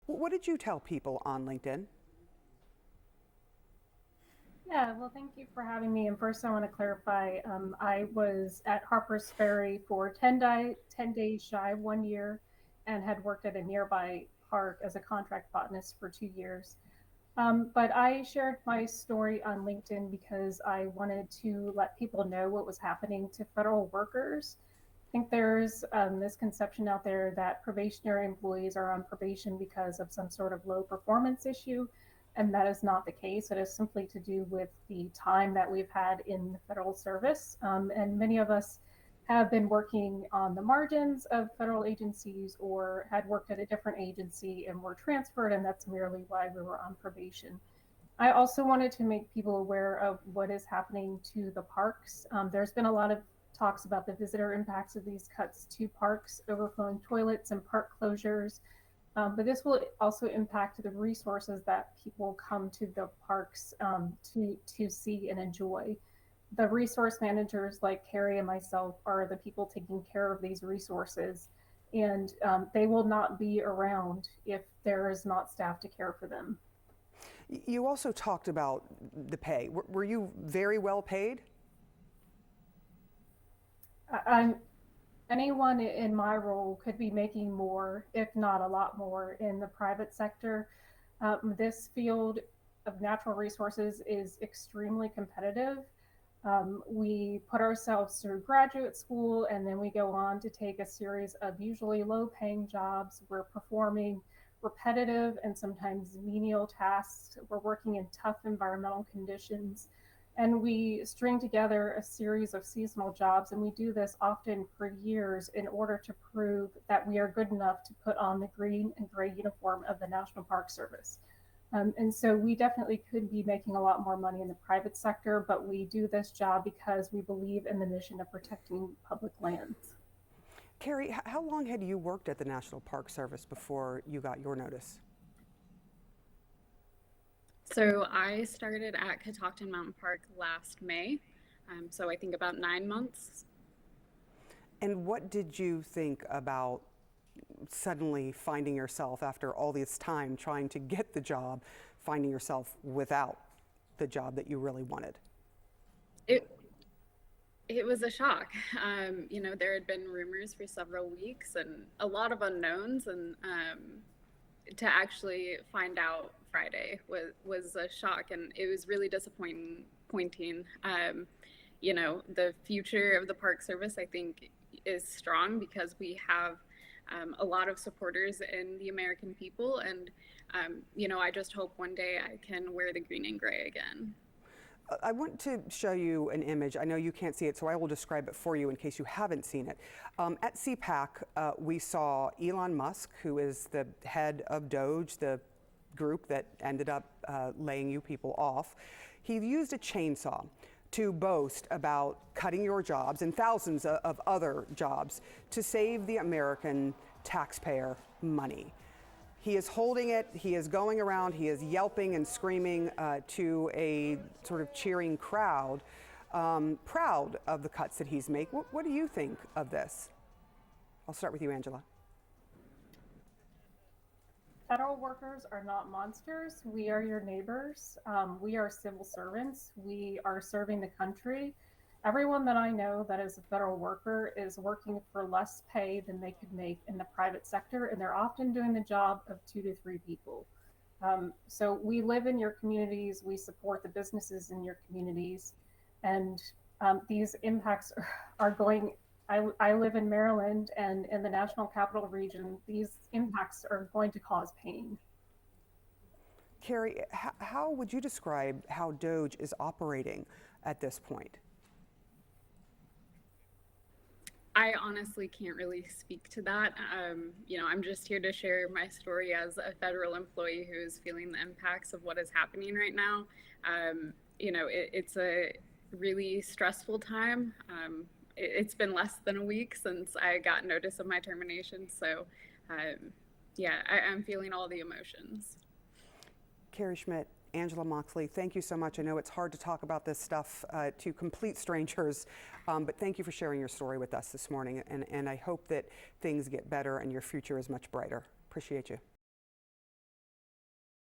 What did you tell people on LinkedIn? Yeah, well, thank you for having me. And first, I want to clarify I was at Harper's Ferry for 10 days shy of 1 year and had worked at a nearby park as a contract botanist for 2 years. But I shared my story on LinkedIn because I wanted to let people know what was happening to federal workers. I think there's a misconception out there that probationary employees are on probation because of some sort of low performance issue, and that is not the case. It is simply to do with the time that we've had in the federal service. And many of us have been working on the margins of federal agencies or had worked at a different agency and were transferred, and that's merely why we were on probation. I also wanted to make people aware of what is happening to the parks. There's been a lot of talks about the visitor impacts of these cuts to parks, overflowing toilets and park closures. But this will also impact the resources that people come to the parks to see and enjoy. The resource managers like Carrie and myself are the people taking care of these resources, and they will not be around if there is not staff to care for them. You also talked about the pay. Were you very well paid? I'm Anyone in my role could be making more, if not a lot more, in the private sector. This field of natural resources is extremely competitive. We put ourselves through graduate school and then we go on to take a series of usually low paying jobs. We're performing repetitive and sometimes menial tasks. We're working in tough environmental conditions. And we string together a series of seasonal jobs, and we do this often for years in order to prove that we are good enough to put on the green and gray uniform of the National Park Service. And so we definitely could be making a lot more money in the private sector, but we do this job because we believe in the mission of protecting public lands. Carrie, how long had you worked at the National Park Service before you got your notice? So I started at Catoctin Mountain Park last May. So I think about 9 months. And what did you think about suddenly finding yourself, after all this time trying to get the job, finding yourself without the job that you really wanted? It it was a shock. There had been rumors for several weeks and a lot of unknowns, and to actually find out Friday was a shock, and it was really disappointing. Pointing, the future of the Park Service, I think, is strong because we have a lot of supporters in the American people, and I just hope one day I can wear the green and gray again. I want to show you an image. I know you can't see it, so I will describe it for you in case you haven't seen it. At CPAC, we saw Elon Musk, who is the head of DOGE, the group that ended up laying you people off. He used a chainsaw to boast about cutting your jobs and thousands of other jobs to save the American taxpayer money. He is holding it, he is going around, he is yelping and screaming to a sort of cheering crowd, proud of the cuts that he's making. What do you think of this? I'll start with you, Angela. Federal workers are not monsters. We are your neighbors. We are civil servants. We are serving the country. Everyone that I know that is a federal worker is working for less pay than they could make in the private sector, and they're often doing the job of 2 to 3 people. So we live in your communities, we support the businesses in your communities, and these impacts are going. I live in Maryland, and in the National Capital Region, these impacts are going to cause pain. Carrie, how would you describe how DOGE is operating at this point? I honestly can't really speak to that. I'm just here to share my story as a federal employee who is feeling the impacts of what is happening right now. It's a really stressful time. It's been less than a week since I got notice of my termination. So, yeah, I'm feeling all the emotions. Carrie Schmidt, Angela Moxley, thank you so much. I know it's hard to talk about this stuff to complete strangers, but thank you for sharing your story with us this morning. And I hope that things get better and your future is much brighter. Appreciate you.